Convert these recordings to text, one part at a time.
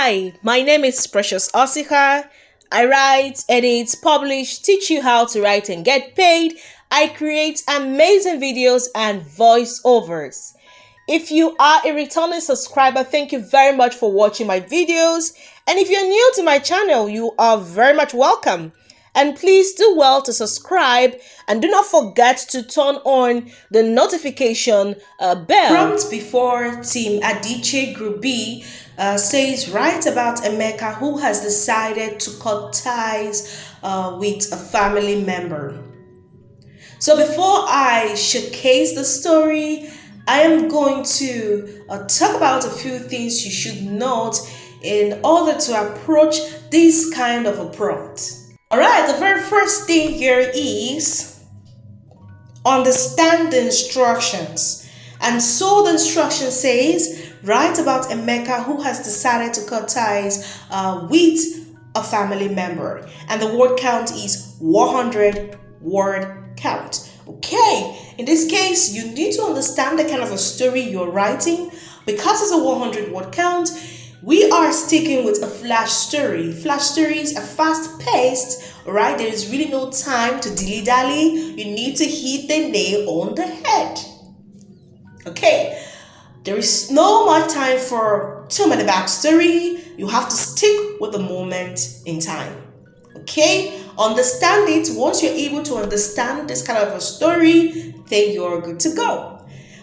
Hi, my name is Precious Osikha. I write, edit, publish, teach you how to write and get paid. I create amazing videos and voiceovers. If you are a returning subscriber, thank you very much for watching my videos. And if you're new to my channel, you are very much welcome. And please do well to subscribe and do not forget to turn on the notification bell. Prompt before Team Adichie Group B says, write about Emeka who has decided to cut ties with a family member. So before I showcase the story, I am going to talk about a few things you should note in order to approach this kind of a prompt. Alright, the very first thing here is understand the instructions. And so the instruction says, write about Emeka who has decided to cut ties with a family member. And the word count is 100 word count. Okay, in this case, you need to understand the kind of a story you're writing. Because it's a 100 word count, we are sticking with a flash story. Flash stories are fast-paced, right? There is really no time to dilly-dally. You need to hit the nail on the head. Okay, there is no more time for too many backstory. You have to stick with the moment in time. Okay, understand it. Once you're able to understand this kind of a story, then you're good to go.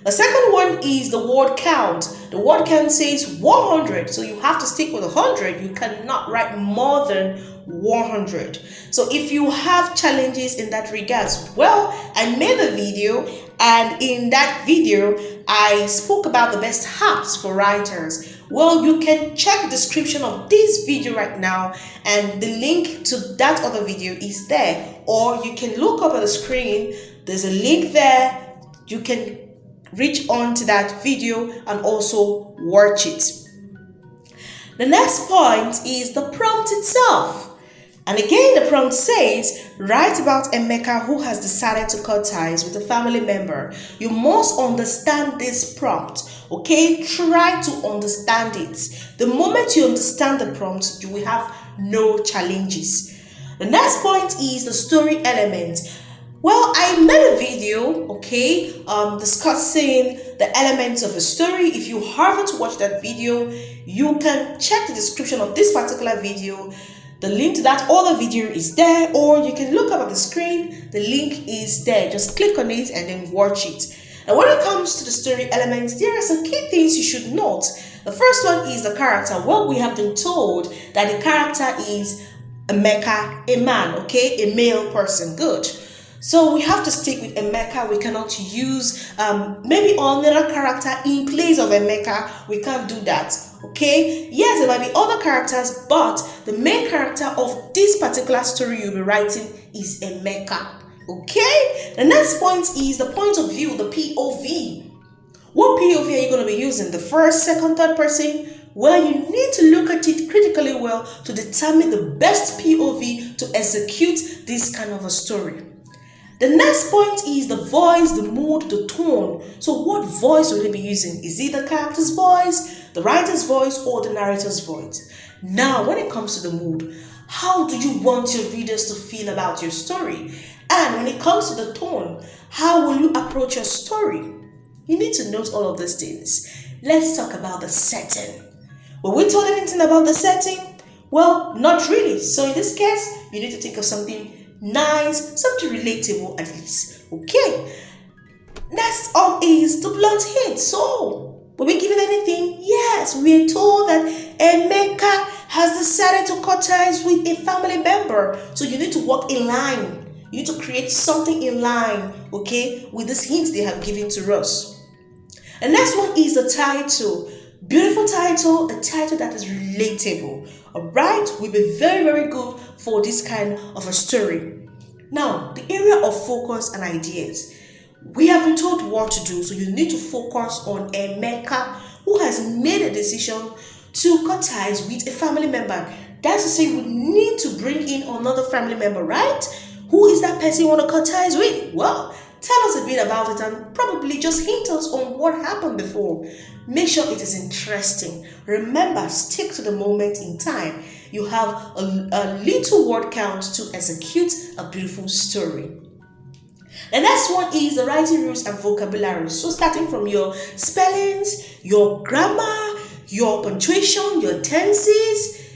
The second one is the word count. The word count says 100, so you have to stick with 100. You cannot write more than 100. So if you have challenges in that regards, well, I made a video, and in that video, I spoke about the best apps for writers. Well, you can check the description of this video right now, and the link to that other video is there. Or you can look up at the screen. There's a link there. You can reach on to that video and also watch it. The next point is the prompt itself. And again, the prompt says, write about Emeka who has decided to cut ties with a family member. You must understand this prompt, okay? Try to understand it. The moment you understand the prompt, you will have no challenges. The next point is the story element. Well, I made a video, okay, discussing the elements of a story. If you haven't watched that video, you can check the description of this particular video. The link to that other video is there, or you can look up at the screen. The link is there. Just click on it and then watch it. Now, when it comes to the story elements, there are some key things you should note. The first one is the character. Well, we have been told that the character is Emeka, a man, okay, a male person. Good. So we have to stick with Emeka. We cannot use maybe another character in place of Emeka. We can't do that. Okay? Yes, there might be other characters, but the main character of this particular story you'll be writing is Emeka. Okay? The next point is the point of view, the POV. What POV are you going to be using? The first, second, third person? Well, you need to look at it critically well to determine the best POV to execute this kind of a story. The next point is the voice, the mood, the tone. So what voice will you be using? Is it the character's voice, the writer's voice, or the narrator's voice? Now, when it comes to the mood, how do you want your readers to feel about your story? And when it comes to the tone, how will you approach your story? You need to note all of these things. Let's talk about the setting. Were we told anything about the setting? Well, not really. So in this case, you need to think of something nice, something relatable at least. Okay. Next up is the blunt hint. So, were we given anything? Yes, we are told that Emeka has decided to cut ties with a family member. So you need to walk in line. You need to create something in line, okay, with these hints they have given to us. The next one is the title. Beautiful title, a title that is relatable. Alright, will be very, very good for this kind of a story. Now, the area of focus and ideas. We have been told what to do, so you need to focus on Emeka, who has made a decision to cut ties with a family member. That's to say, we need to bring in another family member, right? Who is that person you want to cut ties with? Well, tell us a bit about it and probably just hint us on what happened before. Make sure it is interesting. Remember, stick to the moment in time. You have a little word count to execute a beautiful story. The next one is the writing rules and vocabulary. So starting from your spellings, your grammar, your punctuation, your tenses,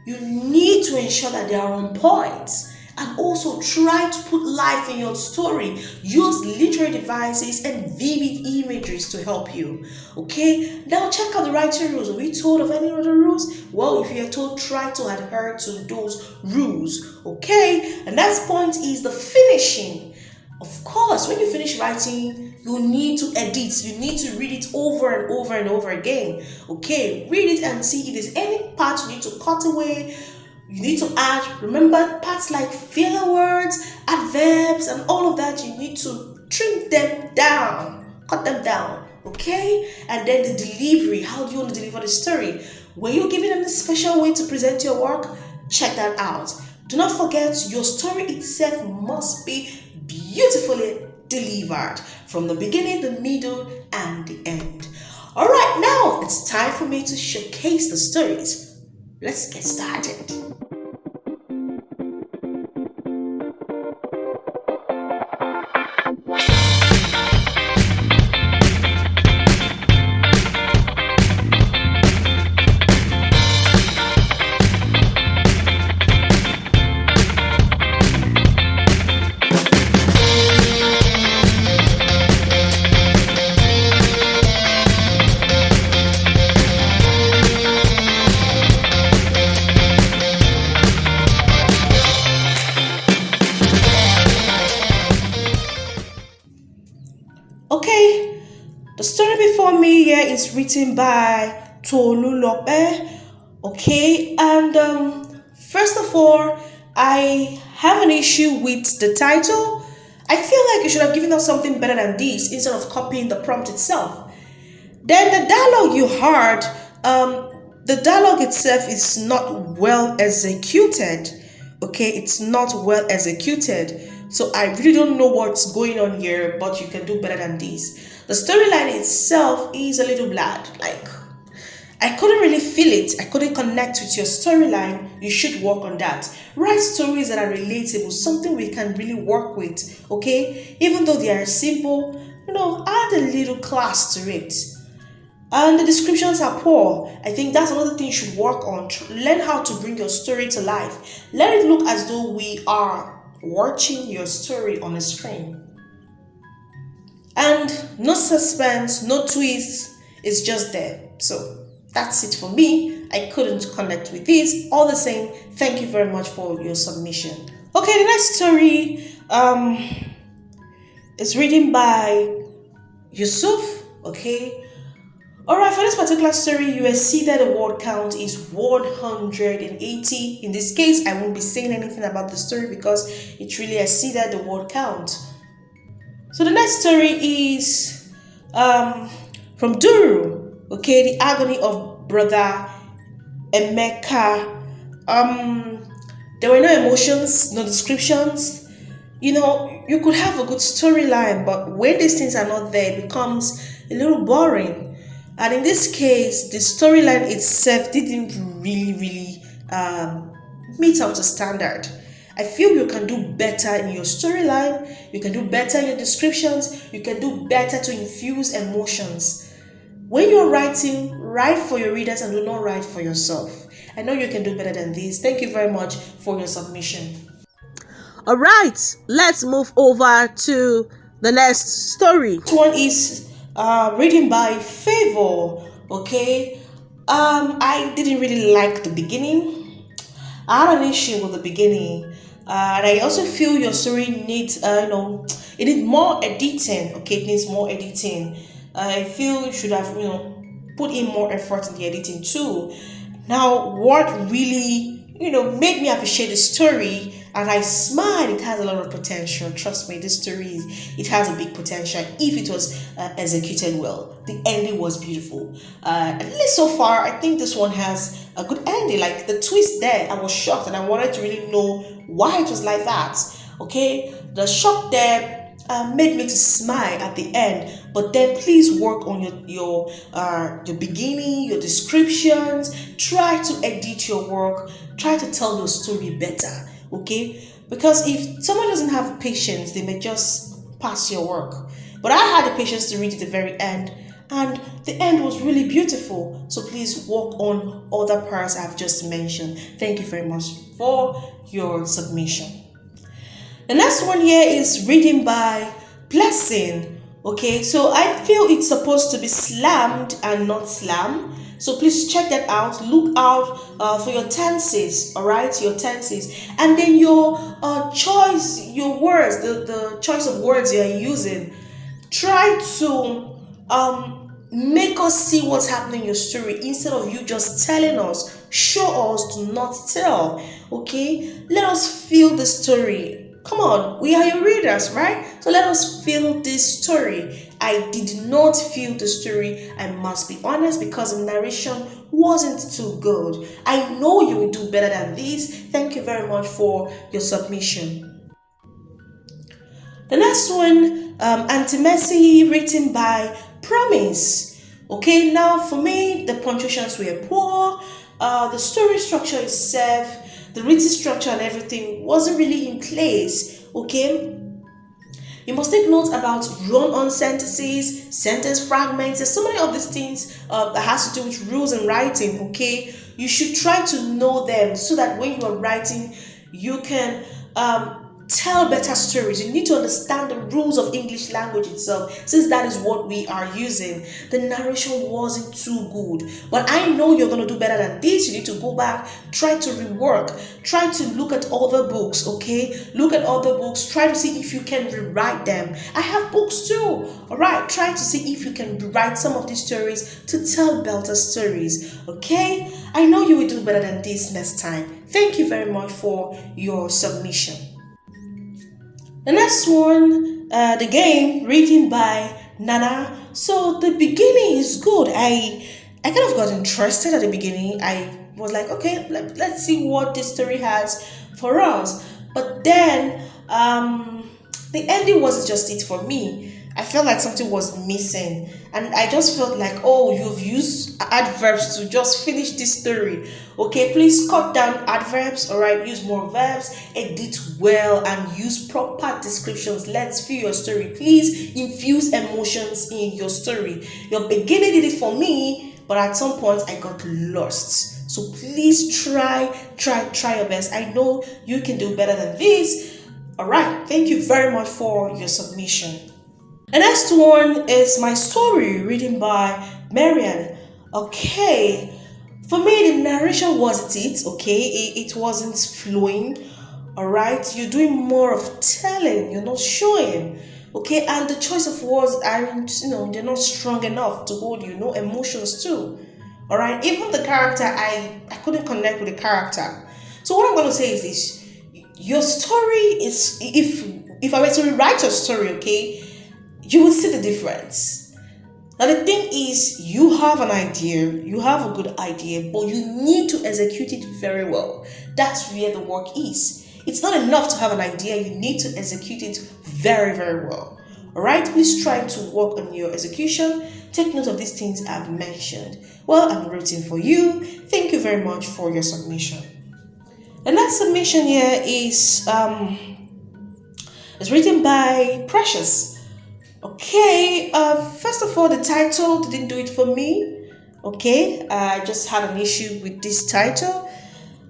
you need to ensure that they are on point. And also try to put life in your story. Use literary devices and vivid imageries to help you. Okay, now check out the writing rules. Are we told of any other rules? Well, if you are told, try to adhere to those rules. Okay, and next point is the finishing. Of course, when you finish writing, you need to edit. You need to read it over and over and over again. Okay, read it and see if there's any part you need to cut away. You need to add, remember, parts like filler words, adverbs, and all of that. You need to trim them down, cut them down, okay? And then the delivery. How do you want to deliver the story? Were you giving them a special way to present your work? Check that out. Do not forget, your story itself must be beautifully delivered from the beginning, the middle, and the end. All right, now it's time for me to showcase the stories. Let's get started. Okay, the story before me here is written by Tolu Lope. Okay, and first of all, I have an issue with the title. I feel like you should have given us something better than this instead of copying the prompt itself. Then the dialogue you heard, the dialogue itself is not well executed. Okay, it's not well executed. So I really don't know what's going on here, but you can do better than this. The storyline itself is a little bland. Like, I couldn't really feel it. I couldn't connect with your storyline. You should work on that. Write stories that are relatable, something we can really work with. Okay, even though they are simple, add a little class to it. And the descriptions are poor. I think that's another thing you should work on. Learn how to bring your story to life. Let it look as though we are watching your story on a screen. And no suspense, no twists. It's just there. So that's it for me. I couldn't connect with this. All the same, thank you very much for your submission. Okay, the next story is written by Yusuf. Okay. Alright, for this particular story, you will see that the word count is 180. In this case, I won't be saying anything about the story because it really exceeded the word count. So the next story is from Duru. Okay, the agony of brother Emeka. There were no emotions, no descriptions. You could have a good storyline, but when these things are not there, it becomes a little boring. And in this case, the storyline itself didn't really meet up to standard. I feel you can do better in your storyline, you can do better in your descriptions, you can do better to infuse emotions. When you're writing, write for your readers and do not write for yourself. I know you can do better than this. Thank you very much for your submission. All right, let's move over to the next story. This one is written by Favor. Okay, I didn't really like the beginning. I had an issue with the beginning, and I also feel your story needs, it needs more editing. Okay, it needs more editing. I feel you should have, put in more effort in the editing too. Now, what really, made me appreciate the story, and I smiled. It has a lot of potential. Trust me, this story it has a big potential if it was executed well. The ending was beautiful. At least so far, I think this one has a good ending. Like the twist there, I was shocked, and I wanted to really know why it was like that. Okay, the shock there made me to smile at the end. But then please work on your beginning, your descriptions. Try to edit your work. Try to tell your story better. Okay, because if someone doesn't have patience, they may just pass your work. But I had the patience to read to the very end, and the end was really beautiful. So please work on other parts I've just mentioned. Thank you very much for your submission. The next one here is reading by Blessing. Okay, so I feel it's supposed to be slammed and not slam. So please check that out. Look out for your tenses, all right? Your tenses. And then your choice, your words, the choice of words you're using. Try to make us see what's happening in your story instead of you just telling us. Show us, do not tell. Okay? Let us feel the story. Come on, we are your readers, right? So let us feel this story. I did not feel the story, I must be honest, because the narration wasn't too good. I know you will do better than this. Thank you very much for your submission. The next one, Auntie Mercy, written by Promise. Okay, now for me, the punctuations were poor. The story structure itself, the written structure and everything wasn't really in place. Okay, you must take note about run-on sentences, sentence fragments. There's so many of these things that has to do with rules in writing. Okay, you should try to know them so that when you are writing, you can tell better stories. You need to understand the rules of English language itself, since that is what we are using. The narration wasn't too good, but I know you're going to do better than this. You need to go back, try to rework, try to look at other books. Okay, look at other books, try to see if you can rewrite them. I have books too. All right, try to see if you can rewrite some of these stories to tell better stories. Okay, I know you will do better than this next time. Thank you very much for your submission. The next one, the game, written by Nana. So the beginning is good. I kind of got interested at the beginning. I was like, okay, let's see what this story has for us. But then the ending wasn't just it for me. I felt like something was missing, and I just felt like, oh, you've used adverbs to just finish this story. Okay, please cut down adverbs, all right? Use more verbs, edit well, and use proper descriptions. Let's feel your story. Please infuse emotions in your story. Your beginning did it for me, but at some point I got lost. So please try your best. I know you can do better than this. All right, thank you very much for your submission. The next one is my story, written by Marian. Okay, for me the narration wasn't it. Okay, it wasn't flowing. All right, you're doing more of telling, you're not showing. Okay, and the choice of words aren't, they're not strong enough to hold you. No emotions too. All right, even the character, I couldn't connect with the character. So what I'm going to say is this: your story is, if I were to rewrite your story, okay, you will see the difference. Now the thing is, you have an idea, you have a good idea, but you need to execute it very well. That's where the work is. It's not enough to have an idea, you need to execute it very, very well. Alright, please try to work on your execution. Take note of these things I've mentioned. Well, I'm rooting for you. Thank you very much for your submission. The next submission here is written by Precious. Okay, first of all, the title didn't do it for me. Okay, I just had an issue with this title.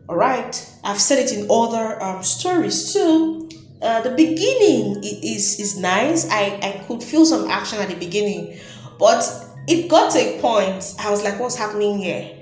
All right, I've said it in other stories too. The beginning is nice. I could feel some action at the beginning, but it got to a point. I was like, what's happening here?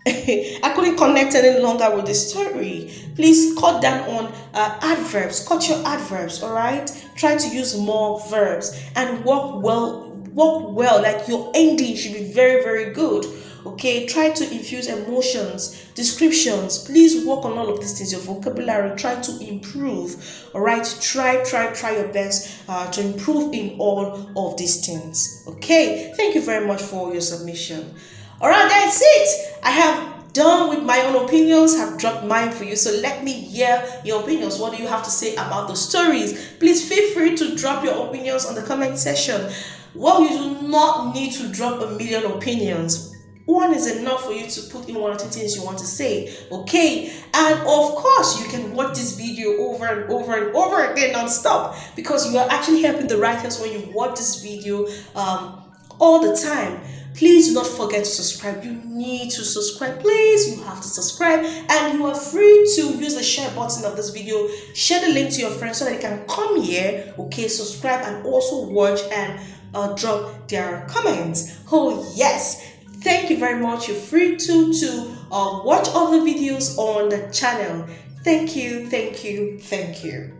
I couldn't connect any longer with the story. Please cut down on adverbs. Cut your adverbs, all right? Try to use more verbs and work well. Like your ending should be very, very good. Okay, try to infuse emotions, descriptions. Please work on all of these things. Your vocabulary, try to improve. All right, try your best to improve in all of these things. Okay, thank you very much for your submission. All right, that's it. I have done with my own opinions. Have dropped mine for you. So let me hear your opinions. What do you have to say about the stories? Please feel free to drop your opinions on the comment section. Well, you do not need to drop a million opinions. One is enough for you to put in one or two things you want to say, okay? And of course, you can watch this video over and over and over again non-stop, because you are actually helping the writers when you watch this video all the time. Please do not forget to subscribe. You need to subscribe. Please, you have to subscribe, and you are free to use the share button of this video. Share the link to your friends so that they can come here, okay? Subscribe and also watch and drop their comments. Oh yes, thank you very much. You're free to watch other videos on the channel. Thank you, thank you, thank you.